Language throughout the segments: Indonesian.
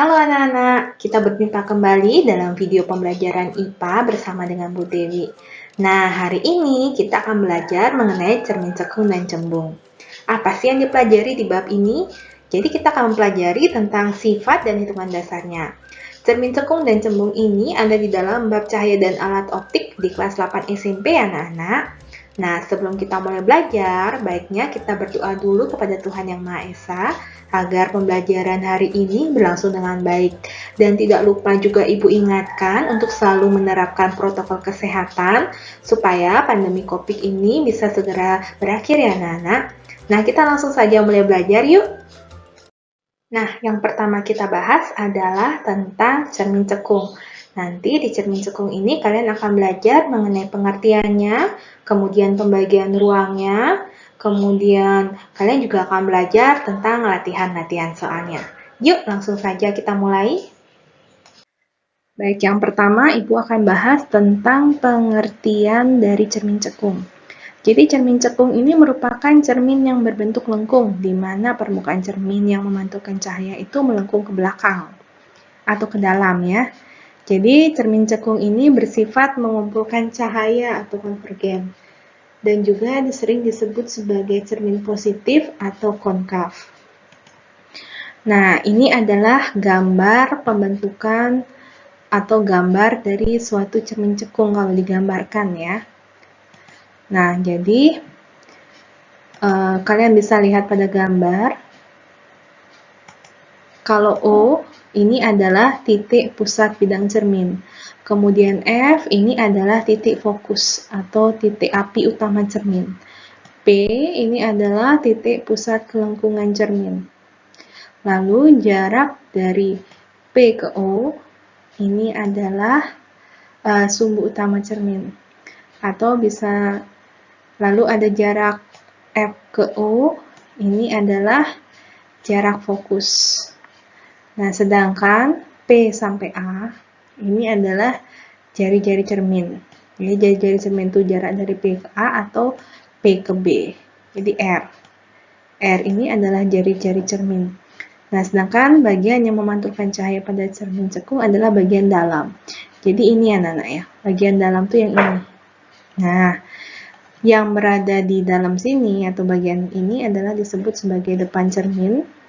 Halo anak-anak, kita berjumpa kembali dalam video pembelajaran IPA bersama dengan Bu Dewi. Nah, hari ini kita akan belajar mengenai cermin cekung dan cembung. Apa sih yang dipelajari di bab ini? Jadi kita akan mempelajari tentang sifat dan hitungan dasarnya. Cermin cekung dan cembung ini ada di dalam bab cahaya dan alat optik di kelas 8 SMP anak-anak. Nah, sebelum kita mulai belajar, baiknya kita berdoa dulu kepada Tuhan Yang Maha Esa agar pembelajaran hari ini berlangsung dengan baik. Dan tidak lupa juga Ibu ingatkan untuk selalu menerapkan protokol kesehatan supaya pandemi COVID ini bisa segera berakhir ya anak-anak. Nah, kita langsung saja mulai belajar yuk. Nah, yang pertama kita bahas adalah tentang cermin cekung. Nanti di cermin cekung ini kalian akan belajar mengenai pengertiannya, kemudian pembagian ruangnya, kemudian kalian juga akan belajar tentang latihan-latihan soalnya. Yuk, langsung saja kita mulai. Baik, yang pertama Ibu akan bahas tentang pengertian dari cermin cekung. Jadi cermin cekung ini merupakan cermin yang berbentuk lengkung, di mana permukaan cermin yang memantulkan cahaya itu melengkung ke belakang atau ke dalam ya. Jadi cermin cekung ini bersifat mengumpulkan cahaya atau konvergen dan juga sering disebut sebagai cermin positif atau konkav. Nah, ini adalah gambar pembentukan atau gambar dari suatu cermin cekung kalau digambarkan ya. Nah, jadi kalian bisa lihat pada gambar, kalau O ini adalah titik pusat bidang cermin. Kemudian F ini adalah titik fokus atau titik api utama cermin. P ini adalah titik pusat kelengkungan cermin. Lalu jarak dari P ke O ini adalah sumbu utama cermin. Atau bisa lalu ada jarak F ke O ini adalah jarak fokus. Nah, sedangkan P sampai A ini adalah jari-jari cermin. Jadi jari-jari cermin itu jarak dari P ke A atau P ke B. Jadi R. R ini adalah jari-jari cermin. Nah, sedangkan bagian yang memantulkan cahaya pada cermin cekung adalah bagian dalam. Jadi ini anak-anak ya, bagian dalam tuh yang ini. Nah, yang berada di dalam sini atau bagian ini adalah disebut sebagai depan cermin.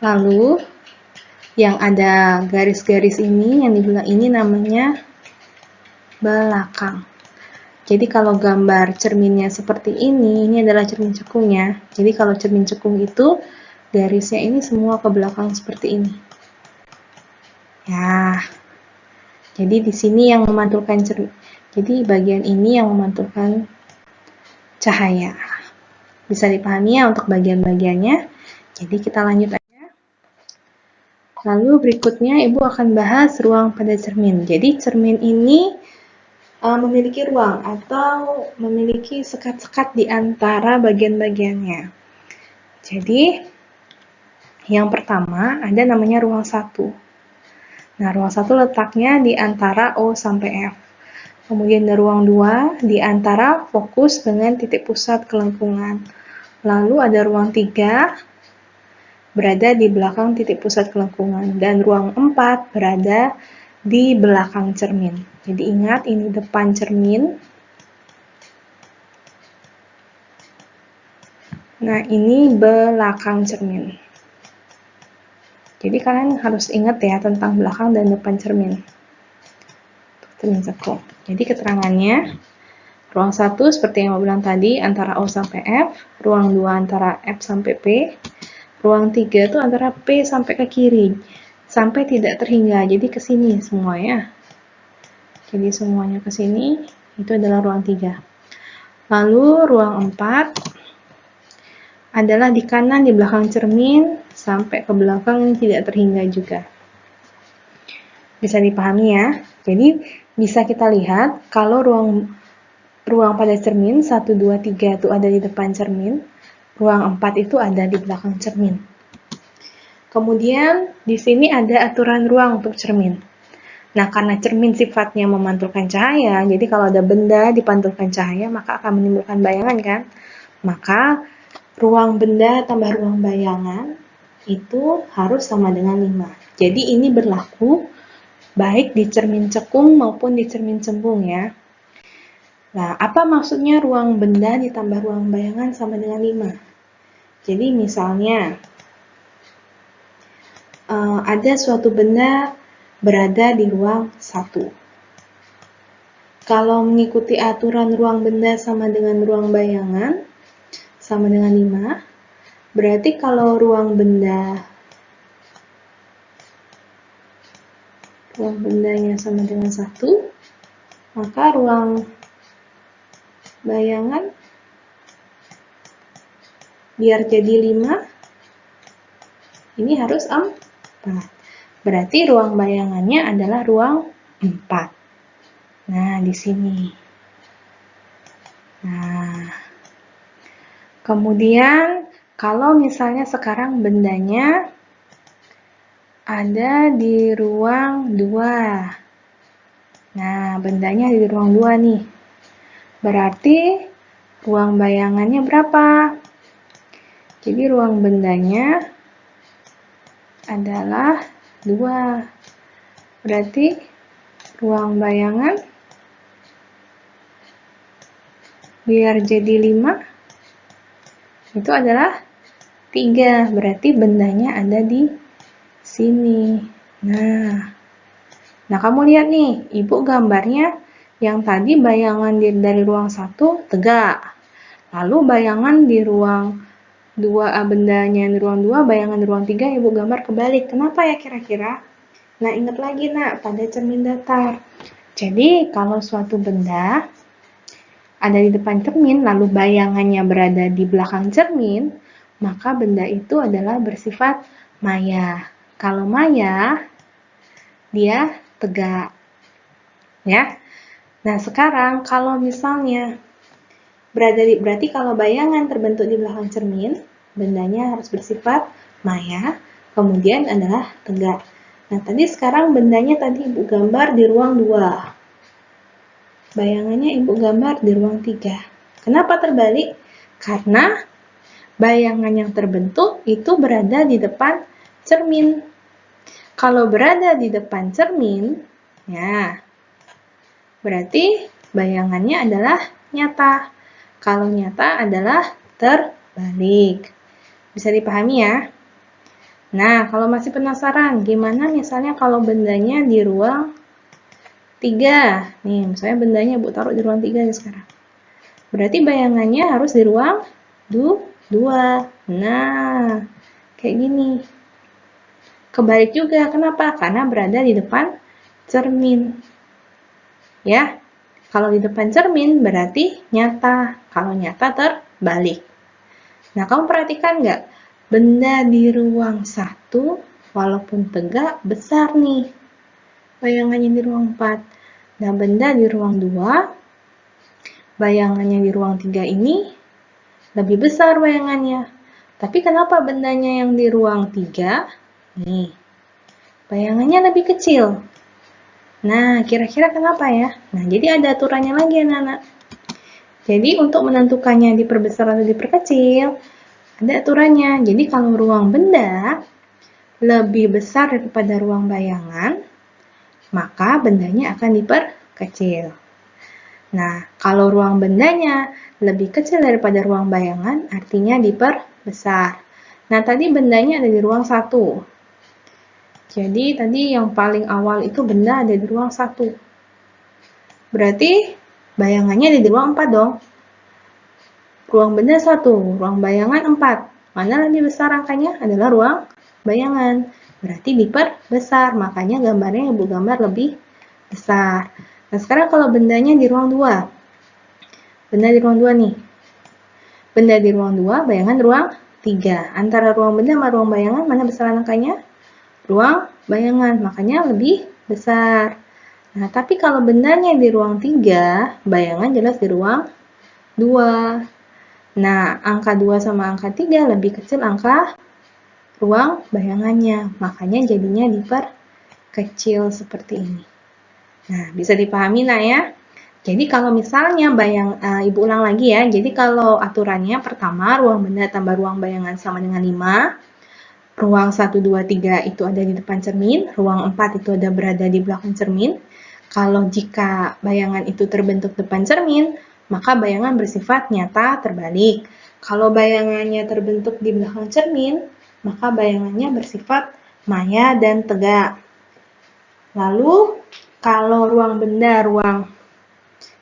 Lalu yang ada garis-garis ini yang dibilang ini namanya belakang. Jadi kalau gambar cerminnya seperti ini adalah cermin cekungnya. Jadi kalau cermin cekung itu garisnya ini semua ke belakang seperti ini. Ya. Jadi di sini yang memantulkan cermin. Jadi bagian ini yang memantulkan cahaya. Bisa dipahami ya untuk bagian-bagiannya. Jadi kita lanjut. Lalu berikutnya Ibu akan bahas ruang pada cermin. Jadi cermin ini memiliki ruang atau memiliki sekat-sekat di antara bagian-bagiannya. Jadi yang pertama ada namanya ruang 1. Nah, ruang 1 letaknya di antara O sampai F. Kemudian ada ruang 2 di antara fokus dengan titik pusat kelengkungan. Lalu ada ruang 3 berada di belakang titik pusat kelengkungan, dan ruang 4 berada di belakang cermin. Jadi ingat, ini depan cermin. Nah, ini belakang cermin. Jadi kalian harus ingat ya tentang belakang dan depan cermin. Cermin cekung. Jadi keterangannya, ruang 1 seperti yang aku bilang tadi antara O sampai F, ruang 2 antara F sampai P, ruang 3 itu antara P sampai ke kiri, sampai tidak terhingga, jadi ke sini semuanya. Jadi semuanya ke sini, itu adalah ruang 3. Lalu ruang 4 adalah di kanan di belakang cermin, sampai ke belakang tidak terhingga juga. Bisa dipahami ya? Jadi bisa kita lihat kalau ruang pada cermin 1, 2, 3 itu ada di depan cermin, ruang 4 itu ada di belakang cermin. Kemudian di sini ada aturan ruang untuk cermin. Nah, karena cermin sifatnya memantulkan cahaya, jadi kalau ada benda dipantulkan cahaya maka akan menimbulkan bayangan kan? Maka ruang benda tambah ruang bayangan itu harus sama dengan 5. Jadi ini berlaku baik di cermin cekung maupun di cermin cembung ya. Nah, apa maksudnya ruang benda ditambah ruang bayangan sama dengan 5? Jadi misalnya ada suatu benda berada di ruang 1. Kalau mengikuti aturan ruang benda sama dengan ruang bayangan sama dengan 5, berarti kalau ruang bendanya sama dengan 1, maka ruang bayangan biar jadi 5, ini harus 4. Berarti ruang bayangannya adalah ruang 4. Nah, di sini. Nah, kemudian kalau misalnya sekarang bendanya ada di ruang 2. Nah, bendanya di ruang 2 nih. Berarti ruang bayangannya berapa? Jadi ruang bendanya adalah 2. Berarti ruang bayangan biar jadi 5 itu adalah 3. Berarti bendanya ada di sini. Nah kamu lihat nih, Ibu gambarnya yang tadi bayangan dari ruang 1 tegak. Lalu bayangan di ruang 2, bendanya di ruang 2, bayangan di ruang 3 Ibu gambar kebalik. Kenapa ya kira-kira? Nah, ingat lagi nak, pada cermin datar. Jadi, kalau suatu benda ada di depan cermin, lalu bayangannya berada di belakang cermin, maka benda itu adalah bersifat maya. Kalau maya, dia tegak. Ya. Nah, sekarang kalau misalnya berarti kalau bayangan terbentuk di belakang cermin, bendanya harus bersifat maya, kemudian adalah tegak. Nah, tadi sekarang bendanya tadi Ibu gambar di ruang 2. Bayangannya Ibu gambar di ruang 3. Kenapa terbalik? Karena bayangan yang terbentuk itu berada di depan cermin. Kalau berada di depan cermin, ya, berarti bayangannya adalah nyata. Kalau nyata adalah terbalik. Bisa dipahami ya? Nah, kalau masih penasaran, gimana misalnya kalau bendanya di ruang 3? Nih, misalnya bendanya Bu taruh di ruang 3 nih sekarang. Berarti bayangannya harus di ruang 2. Nah, kayak gini. Kebalik juga, kenapa? Karena berada di depan cermin. Ya, kalau di depan cermin berarti nyata. Kalau nyata terbalik. Nah, kamu perhatikan nggak? Benda di ruang 1, walaupun tegak, besar nih. Bayangannya di ruang 4. Nah, benda di ruang 2, bayangannya di ruang 3 ini lebih besar bayangannya. Tapi kenapa bendanya yang di ruang 3, nih, bayangannya lebih kecil? Nah, kira-kira kenapa ya? Nah, jadi ada aturannya lagi anak-anak. Jadi, untuk menentukannya diperbesar atau diperkecil, ada aturannya. Jadi kalau ruang benda lebih besar daripada ruang bayangan, maka bendanya akan diperkecil. Nah, kalau ruang bendanya lebih kecil daripada ruang bayangan, artinya diperbesar. Nah, tadi bendanya ada di ruang 1. Jadi tadi yang paling awal itu benda ada di ruang 1. Berarti bayangannya ada di ruang 4 dong. Ruang benda 1, ruang bayangan 4. Mana lebih besar angkanya? Adalah ruang bayangan. Berarti diperbesar, makanya gambarnya Ibu gambar lebih besar. Nah, sekarang kalau bendanya di ruang 2. Benda di ruang 2 nih. Benda di ruang 2, bayangan ruang 3. Antara ruang benda sama ruang bayangan, mana besar angkanya? Ruang bayangan, makanya lebih besar. Nah, tapi kalau bendanya di ruang 3, bayangan jelas di ruang 2. Nah, angka 2 sama angka 3 lebih kecil angka ruang bayangannya. Makanya jadinya diperkecil seperti ini. Nah, bisa dipahami nah ya? Jadi kalau misalnya Ibu ulang lagi ya. Jadi kalau aturannya pertama ruang benda tambah ruang bayangan sama dengan 5. Ruang 1, 2, 3 itu ada di depan cermin. Ruang 4 itu ada berada di belakang cermin. Kalau jika bayangan itu terbentuk depan cermin, maka bayangan bersifat nyata terbalik. Kalau bayangannya terbentuk di belakang cermin, maka bayangannya bersifat maya dan tegak. Lalu kalau ruang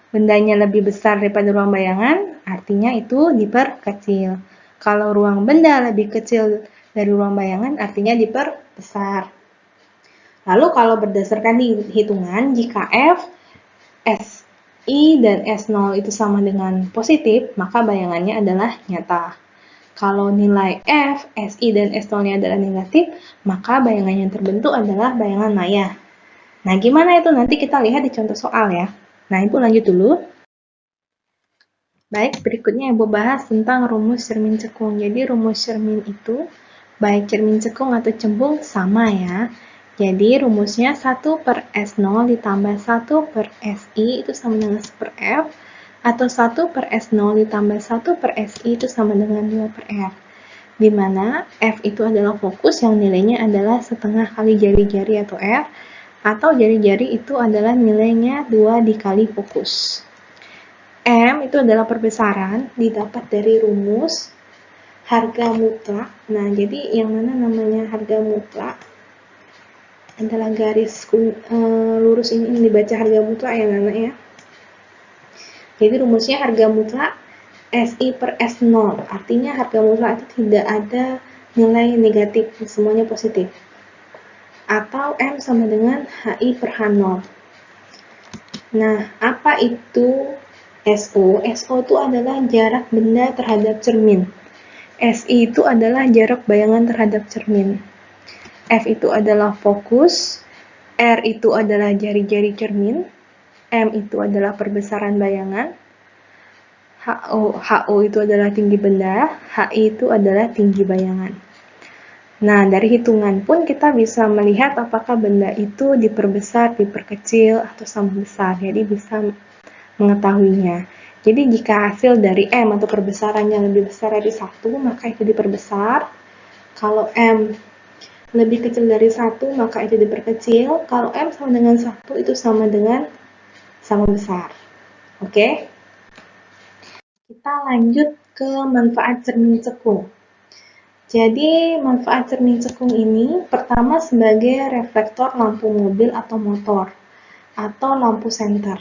bendanya lebih besar daripada ruang bayangan, artinya itu diperkecil. Kalau ruang benda lebih kecil dari ruang bayangan, artinya diperbesar. Lalu kalau berdasarkan hitungan, jika F, SI, dan S0 itu sama dengan positif, maka bayangannya adalah nyata. Kalau nilai F, SI, dan S0-nya adalah negatif, maka bayangan yang terbentuk adalah bayangan maya. Nah, gimana itu? Nanti kita lihat di contoh soal ya. Nah, Ibu lanjut dulu. Baik, berikutnya Ibu bahas tentang rumus cermin cekung. Jadi rumus cermin itu, baik cermin cekung atau cembung sama ya. Jadi rumusnya 1 per S0 ditambah 1 per SI itu sama dengan 1 per F, atau 1 per S0 ditambah 1 per SI itu sama dengan 2 per F. Di mana F itu adalah fokus yang nilainya adalah setengah kali jari-jari atau F, atau jari-jari itu adalah nilainya 2 dikali fokus. M itu adalah perbesaran, didapat dari rumus harga mutlak. Nah, jadi yang mana namanya harga mutlak adalah garis lurus ini dibaca harga mutlak ya, Nana ya. Jadi rumusnya harga mutlak SI per S0. Artinya harga mutlak itu tidak ada nilai negatif, semuanya positif. Atau M sama dengan HI per H0. Nah, apa itu SO? SO itu adalah jarak benda terhadap cermin. SI itu adalah jarak bayangan terhadap cermin. F itu adalah fokus. R itu adalah jari-jari cermin. M itu adalah perbesaran bayangan. HO itu adalah tinggi benda. HI itu adalah tinggi bayangan. Nah, dari hitungan pun kita bisa melihat apakah benda itu diperbesar, diperkecil, atau sama besar. Jadi bisa mengetahuinya. Jadi jika hasil dari M atau perbesarannya lebih besar dari 1, maka itu diperbesar. Kalau M lebih kecil dari 1, maka itu diperkecil. Kalau M sama dengan 1, itu sama besar. Oke? Kita lanjut ke manfaat cermin cekung. Jadi manfaat cermin cekung ini pertama sebagai reflektor lampu mobil atau motor atau lampu senter.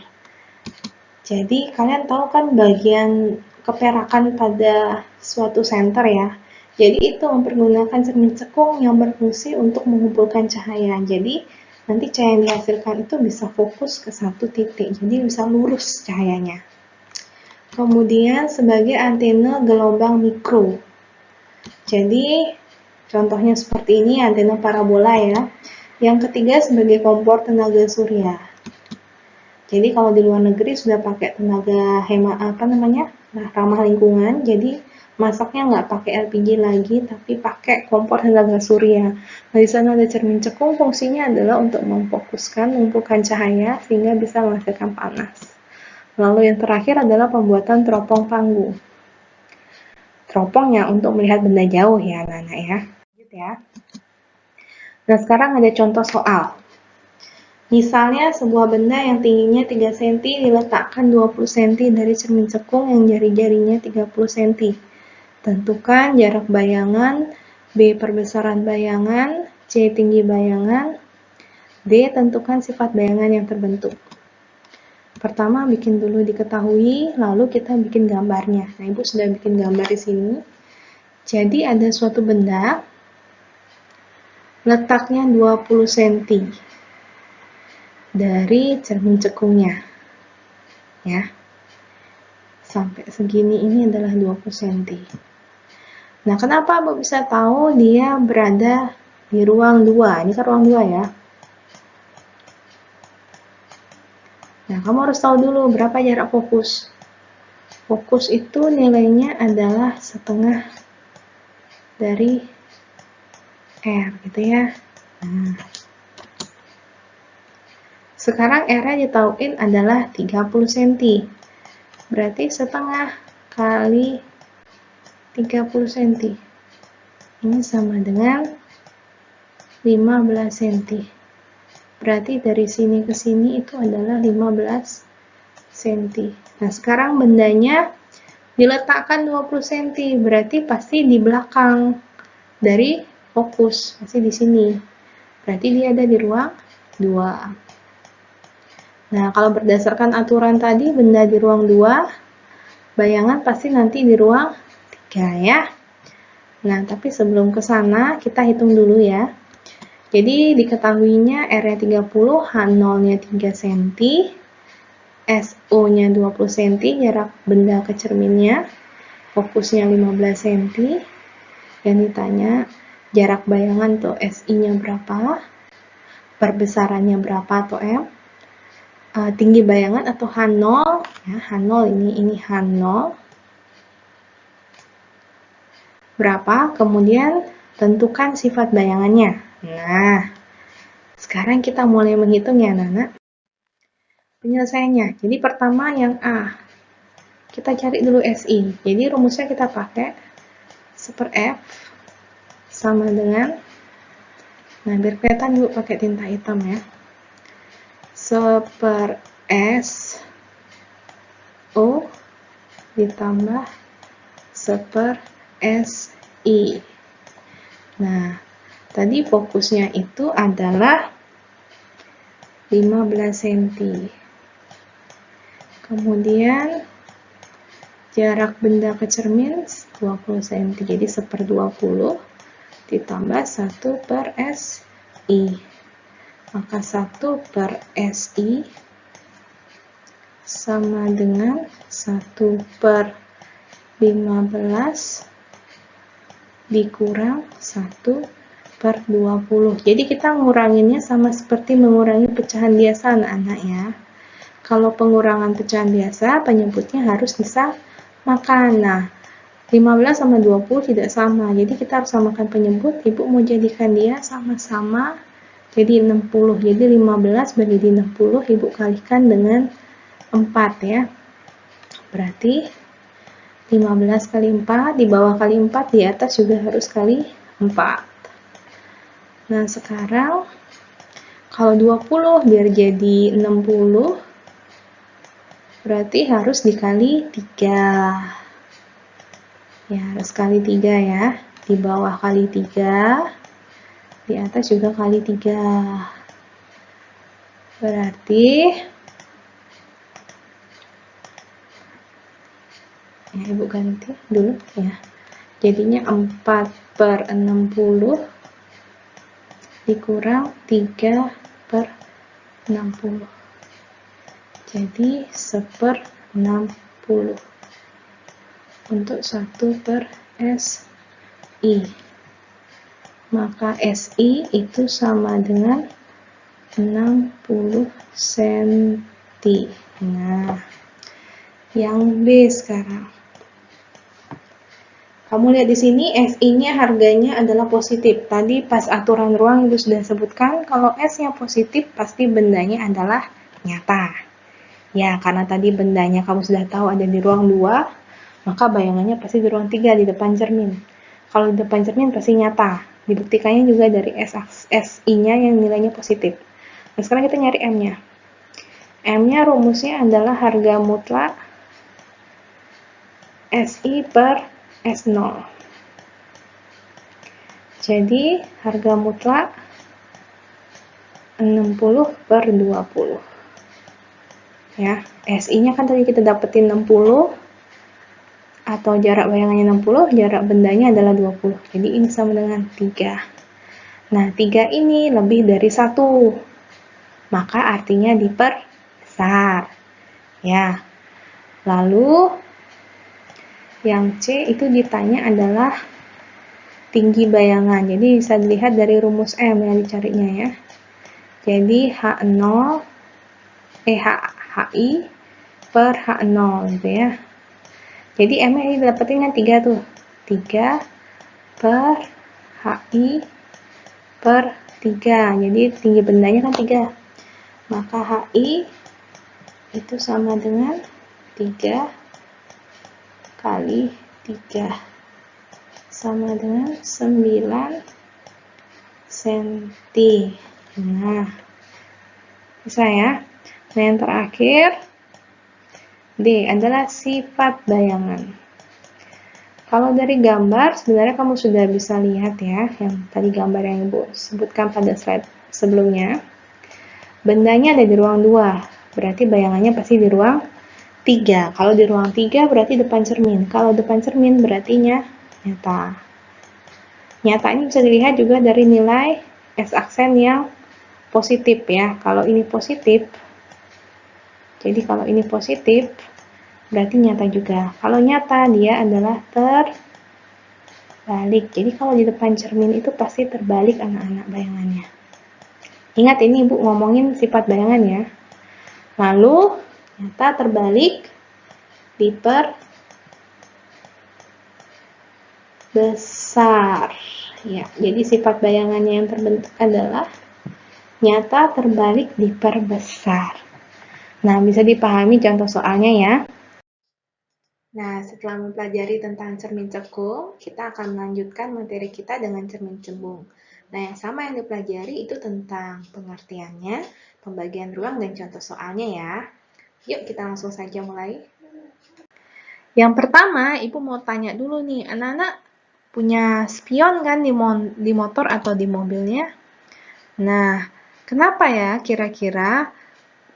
Jadi kalian tahu kan bagian keperakan pada suatu senter ya. Jadi itu mempergunakan cermin cekung yang berfungsi untuk mengumpulkan cahaya. Jadi nanti cahaya yang dihasilkan itu bisa fokus ke satu titik. Jadi bisa lurus cahayanya. Kemudian sebagai antena gelombang mikro. Jadi contohnya seperti ini antena parabola ya. Yang ketiga sebagai kompor tenaga surya. Jadi kalau di luar negeri sudah pakai tenaga ramah lingkungan. Jadi masaknya nggak pakai LPG lagi, tapi pakai kompor tenaga surya. Nah, di sana ada cermin cekung, fungsinya adalah untuk memfokuskan, mengumpulkan cahaya sehingga bisa menghasilkan panas. Lalu yang terakhir adalah pembuatan teropong panggung. Teropongnya untuk melihat benda jauh ya, anak-anak ya. Nah, sekarang ada contoh soal. Misalnya sebuah benda yang tingginya 3 cm diletakkan 20 cm dari cermin cekung yang jari-jarinya 30 cm. Tentukan jarak bayangan, B perbesaran bayangan, C tinggi bayangan, D tentukan sifat bayangan yang terbentuk. Pertama bikin dulu diketahui, lalu kita bikin gambarnya. Nah, Ibu sudah bikin gambar di sini. Jadi ada suatu benda letaknya 20 cm dari cermin cekungnya. Ya. Sampai segini ini adalah 20 cm. Nah, kenapa Ibu bisa tahu dia berada di ruang 2? Ini kan ruang 2 ya. Nah, kamu harus tahu dulu berapa jarak fokus. Fokus itu nilainya adalah setengah dari R gitu ya. Nah, Sekarang R-nya ditauin adalah 30 cm. Berarti setengah kali 30 cm. Ini sama dengan 15 cm. Berarti dari sini ke sini itu adalah 15 cm. Nah, sekarang bendanya diletakkan 20 cm. Berarti pasti di belakang dari fokus. Pasti di sini. Berarti dia ada di ruang 2. Nah, kalau berdasarkan aturan tadi, benda di ruang 2, bayangan pasti nanti di ruang 3 ya. Nah, tapi sebelum ke sana, kita hitung dulu ya. Jadi, diketahuinya R-nya 30, H0-nya 3 cm, SO-nya 20 cm, jarak benda ke cerminnya, fokusnya 15 cm. Yang ditanya, jarak bayangan tuh SI-nya berapa, perbesarannya berapa atau M, tinggi bayangan atau H0 ya, H0 ini H0 berapa, kemudian tentukan sifat bayangannya. Nah, sekarang kita mulai menghitung ya anak-anak penyelesaiannya. Jadi pertama yang A, kita cari dulu SI. Jadi rumusnya kita pakai 1/F sama dengan, nah biar kelihatan yuk pakai tinta hitam ya, 1/S O ditambah 1/SI. Nah, tadi fokusnya itu adalah 15 cm. Kemudian jarak benda ke cermin 20 cm. Jadi 1/20 ditambah 1/SI. Maka 1/SI sama dengan 1/15 dikurang 1/20. Jadi kita nguranginnya sama seperti mengurangi pecahan biasa anak-anak ya. Kalau pengurangan pecahan biasa, penyebutnya harus disamakan. Nah, 15 sama 20 tidak sama. Jadi kita harus samakan penyebut. Ibu mau jadikan dia sama-sama jadi 60. Jadi 15 bagi 60 Ibu kalikan dengan 4 ya. Berarti 15 kali 4, di bawah kali 4, di atas juga harus kali 4. Nah, sekarang kalau 20 biar jadi 60, berarti harus dikali 3. Ya, harus kali 3 ya. Di bawah kali 3, di atas juga kali 3. Berarti ya, Ibu ganti dulu ya. Jadinya 4/60 dikurang 3/60. Jadi 1/60 untuk 1/SI. Maka SI itu sama dengan 60 cm. Nah, yang B sekarang. Kamu lihat di sini SI-nya harganya adalah positif. Tadi pas aturan ruang Ibu sudah sebutkan kalau S-nya positif pasti bendanya adalah nyata. Ya, karena tadi bendanya kamu sudah tahu ada di ruang 2, maka bayangannya pasti di ruang 3 di depan cermin. Kalau di depan cermin pasti nyata. Dibuktikannya juga dari SI-nya yang nilainya positif. Nah, sekarang kita nyari M-nya. M-nya rumusnya adalah harga mutlak SI per S0. Jadi harga mutlak 60/20. Ya, SI-nya kan tadi kita dapetin 60 atau jarak bayangannya 60, jarak bendanya adalah 20. Jadi ini sama dengan 3. Nah, 3 ini lebih dari 1. Maka artinya diperbesar. Ya. Lalu yang C itu ditanya adalah tinggi bayangan. Jadi bisa dilihat dari rumus M yang dicarinya ya. Jadi HI per H0 gitu ya. Jadi M-nya ini dapetin kan 3 tuh. 3 per HI per 3. Jadi tinggi bendanya kan 3. maka HI itu sama dengan 3 kali 3 sama dengan 9 cm. Nah, bisa ya. Nah, yang terakhir D adalah sifat bayangan. Kalau dari gambar, sebenarnya kamu sudah bisa lihat ya, yang tadi gambar yang Ibu sebutkan pada slide sebelumnya. Bendanya ada di ruang 2, berarti bayangannya pasti di ruang 3. Kalau di ruang 3 berarti depan cermin. Kalau depan cermin berarti nyata. Nyata ini bisa dilihat juga dari nilai S aksen yang positif ya. Kalau ini positif, jadi kalau ini positif, berarti nyata juga. Kalau nyata, dia adalah terbalik. Jadi kalau di depan cermin itu pasti terbalik anak-anak bayangannya. Ingat ini Ibu ngomongin sifat bayangan ya. Lalu, nyata terbalik diperbesar. Ya, jadi sifat bayangannya yang terbentuk adalah nyata terbalik diperbesar. Nah, bisa dipahami contoh soalnya ya. Nah, setelah mempelajari tentang cermin cekung, kita akan melanjutkan materi kita dengan cermin cembung. Nah, yang sama yang dipelajari itu tentang pengertiannya, pembagian ruang, dan contoh soalnya ya. Yuk, kita langsung saja mulai. Yang pertama, Ibu mau tanya dulu nih, anak-anak punya spion kan di motor atau di mobilnya? Nah, kenapa ya kira-kira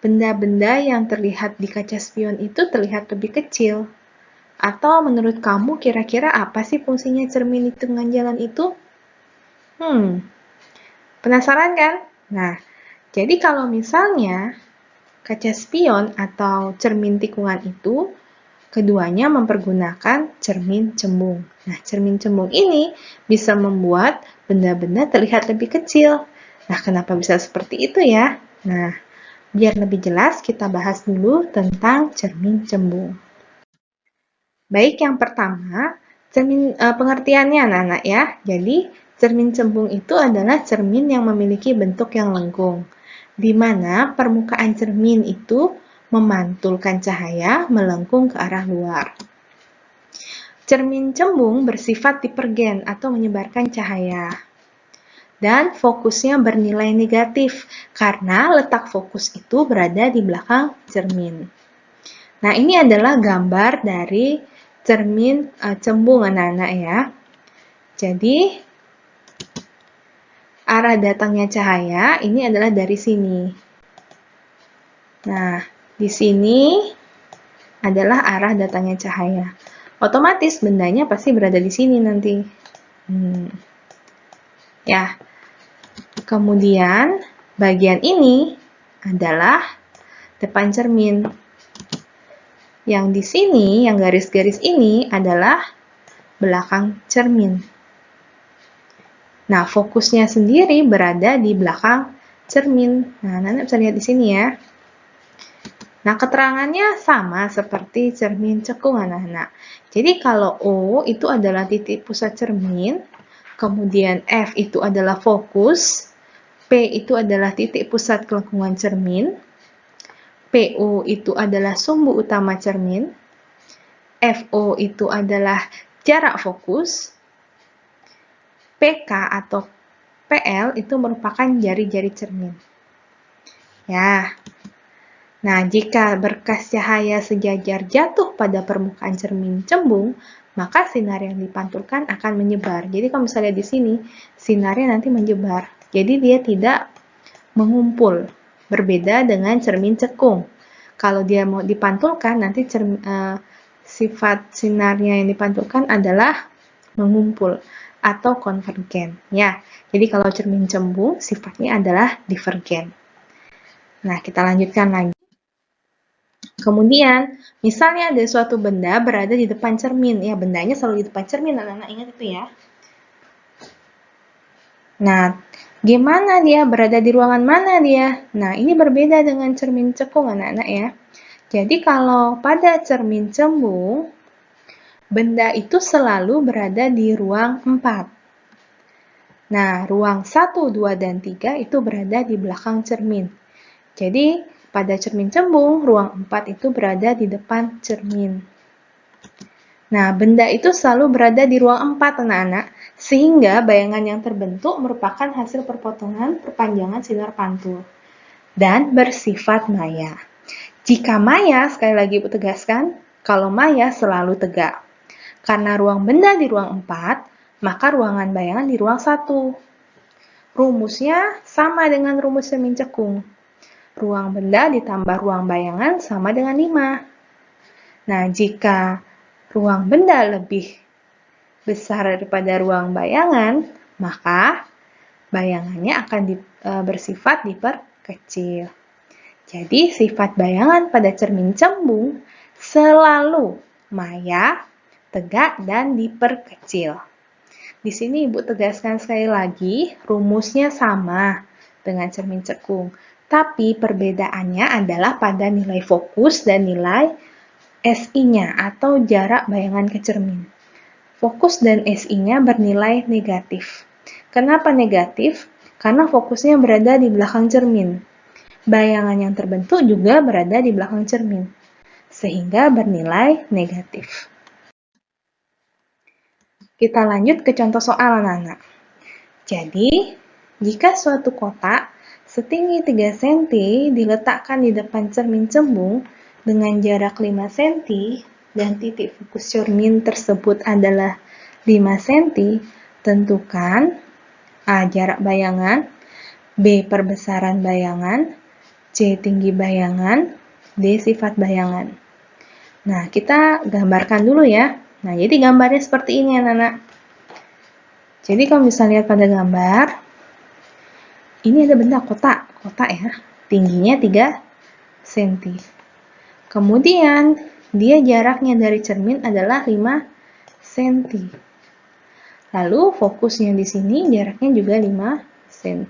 benda-benda yang terlihat di kaca spion itu terlihat lebih kecil? Atau menurut kamu kira-kira apa sih fungsinya cermin di tengah jalan itu? Penasaran kan? Nah, jadi kalau misalnya kaca spion atau cermin tikungan itu, keduanya mempergunakan cermin cembung. Nah, cermin cembung ini bisa membuat benda-benda terlihat lebih kecil. Nah, kenapa bisa seperti itu ya? Nah, biar lebih jelas kita bahas dulu tentang cermin cembung. Baik, yang pertama, pengertiannya anak-anak ya. Jadi, cermin cembung itu adalah cermin yang memiliki bentuk yang lengkung, di mana permukaan cermin itu memantulkan cahaya melengkung ke arah luar. Cermin cembung bersifat divergen atau menyebarkan cahaya. Dan fokusnya bernilai negatif karena letak fokus itu berada di belakang cermin. Nah, ini adalah gambar dari cermin cembung anak-anak ya. Jadi, arah datangnya cahaya ini adalah dari sini. Nah, di sini adalah arah datangnya cahaya. Otomatis bendanya pasti berada di sini nanti. Ya. Kemudian, bagian ini adalah depan cermin. Yang di sini, yang garis-garis ini adalah belakang cermin. Nah, fokusnya sendiri berada di belakang cermin. Nah, Nana bisa lihat di sini ya. Nah, keterangannya sama seperti cermin cekung anak-anak. Jadi, kalau O itu adalah titik pusat cermin, kemudian F itu adalah fokus, P itu adalah titik pusat kelengkungan cermin, PO itu adalah sumbu utama cermin, FO itu adalah jarak fokus, PK atau PL itu merupakan jari-jari cermin. Ya. Nah, jika berkas cahaya sejajar jatuh pada permukaan cermin cembung, maka sinar yang dipantulkan akan menyebar. Jadi kalau misalnya di sini, sinarnya nanti menyebar. Jadi dia tidak mengumpul. Berbeda dengan cermin cekung. Kalau dia mau dipantulkan, nanti sifat sinarnya yang dipantulkan adalah mengumpul atau konvergen. Ya, jadi kalau cermin cembung sifatnya adalah divergen. Nah, kita lanjutkan lagi. Kemudian, misalnya ada suatu benda berada di depan cermin. Ya, bendanya selalu di depan cermin, anak-anak ingat itu ya. Nah, gimana dia berada di ruangan mana dia? Nah, ini berbeda dengan cermin cekung anak-anak ya. Jadi kalau pada cermin cembung, benda itu selalu berada di ruang 4. Nah, ruang 1, 2, dan 3 itu berada di belakang cermin. Jadi, pada cermin cembung, ruang 4 itu berada di depan cermin. Nah, benda itu selalu berada di ruang 4, anak-anak, sehingga bayangan yang terbentuk merupakan hasil perpotongan perpanjangan sinar pantul dan bersifat maya. Jika maya, sekali lagi Ibu tegaskan, kalau maya selalu tegak. Karena ruang benda di ruang 4, maka ruangan bayangan di ruang 1. Rumusnya sama dengan rumus cermin cekung. Ruang benda ditambah ruang bayangan sama dengan 5. Nah, jika ruang benda lebih besar daripada ruang bayangan, maka bayangannya akan bersifat diperkecil. Jadi, sifat bayangan pada cermin cembung selalu maya, tegak, dan diperkecil. Di sini Ibu tegaskan sekali lagi, rumusnya sama dengan cermin cekung. Tapi perbedaannya adalah pada nilai fokus dan nilai SI-nya atau jarak bayangan ke cermin. Fokus dan SI-nya bernilai negatif. Kenapa negatif? Karena fokusnya berada di belakang cermin. Bayangan yang terbentuk juga berada di belakang cermin, sehingga bernilai negatif. Kita lanjut ke contoh soal, anak-anak. Jadi, jika suatu kotak setinggi 3 cm diletakkan di depan cermin cembung dengan jarak 5 cm dan titik fokus cermin tersebut adalah 5 cm, tentukan A. Jarak bayangan, B. Perbesaran bayangan, C. Tinggi bayangan, D. Sifat bayangan. Nah, kita gambarkan dulu ya. Nah, jadi gambarnya seperti ini, anak-anak. Jadi, kalau bisa lihat pada gambar, ini ada benda kotak ya. Tingginya 3 cm. Kemudian, dia jaraknya dari cermin adalah 5 cm. Lalu, fokusnya di sini jaraknya juga 5 cm.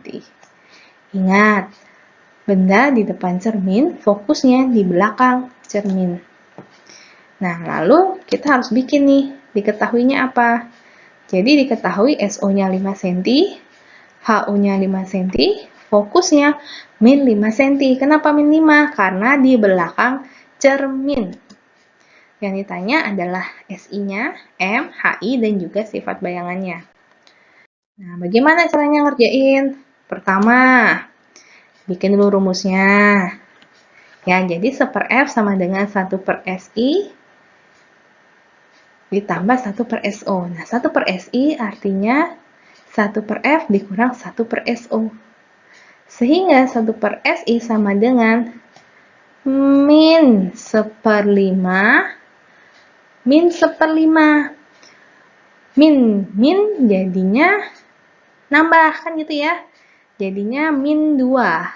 Ingat, benda di depan cermin, fokusnya di belakang cermin. Nah, lalu kita harus bikin nih, diketahuinya apa? Jadi diketahui SO-nya 5 cm, HU-nya 5 cm, fokusnya min 5 cm. Kenapa min 5? Karena di belakang cermin. Yang ditanya adalah SI-nya, M, HI, dan juga sifat bayangannya. Nah, bagaimana caranya ngerjain? Pertama, bikin dulu rumusnya. Ya, jadi 1/F sama dengan 1/SI ditambah 1/SO. Nah, 1/SI artinya 1/F dikurang 1/SO. Sehingga 1/SI sama dengan min 1/5 min 1/5. Min jadinya nambah, kan gitu ya. Jadinya min 2.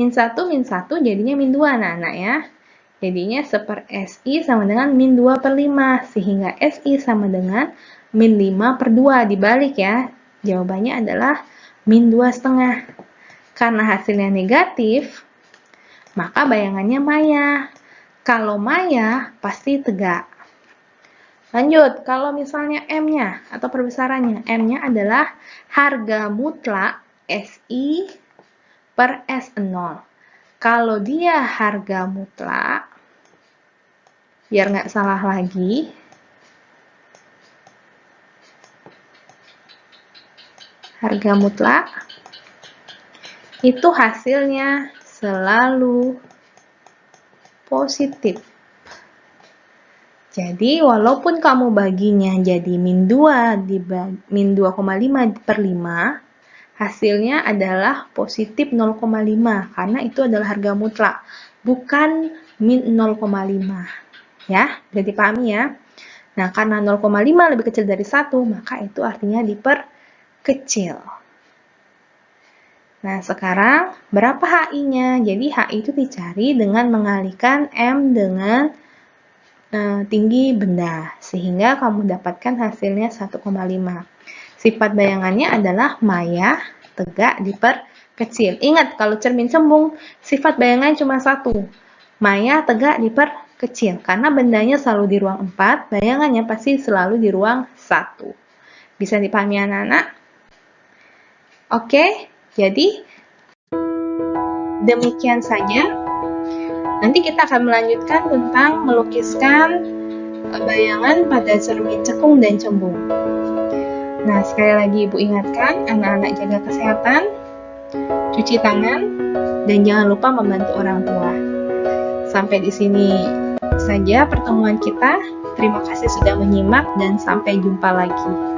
Min 1 jadinya min 2, anak-anak ya. Jadinya 1/SI sama dengan min 2/5, sehingga SI sama dengan min 5/2. Dibalik ya, jawabannya adalah min 2,5. Karena hasilnya negatif, maka bayangannya maya. Kalau maya, pasti tegak. Lanjut, kalau misalnya M-nya atau perbesarannya, M-nya adalah harga mutlak SI per S0. Kalau dia harga mutlak, biar nggak salah lagi, harga mutlak itu hasilnya selalu positif. Jadi, walaupun kamu baginya jadi min 2 min 2,5/5, hasilnya adalah positif 0,5, karena itu adalah harga mutlak, bukan min 0,5. Ya, udah dipahami ya? Nah, karena 0,5 lebih kecil dari 1, maka itu artinya diperkecil. Nah, sekarang berapa HI-nya? Jadi, HI itu dicari dengan mengalihkan M dengan tinggi benda, sehingga kamu dapatkan hasilnya 1,5. Sifat bayangannya adalah maya, tegak, diperkecil. Ingat, kalau cermin cembung, sifat bayangan cuma satu, maya, tegak, diperkecil. Karena bendanya selalu di ruang 4, bayangannya pasti selalu di ruang 1. Bisa dipahami anak-anak? Oke, jadi Demikian saja. Nanti kita akan melanjutkan tentang melukiskan bayangan pada cermin cekung dan cembung. Nah, sekali lagi Ibu ingatkan, anak-anak jaga kesehatan, cuci tangan, dan jangan lupa membantu orang tua. Sampai di sini saja pertemuan kita. Terima kasih sudah menyimak dan sampai jumpa lagi.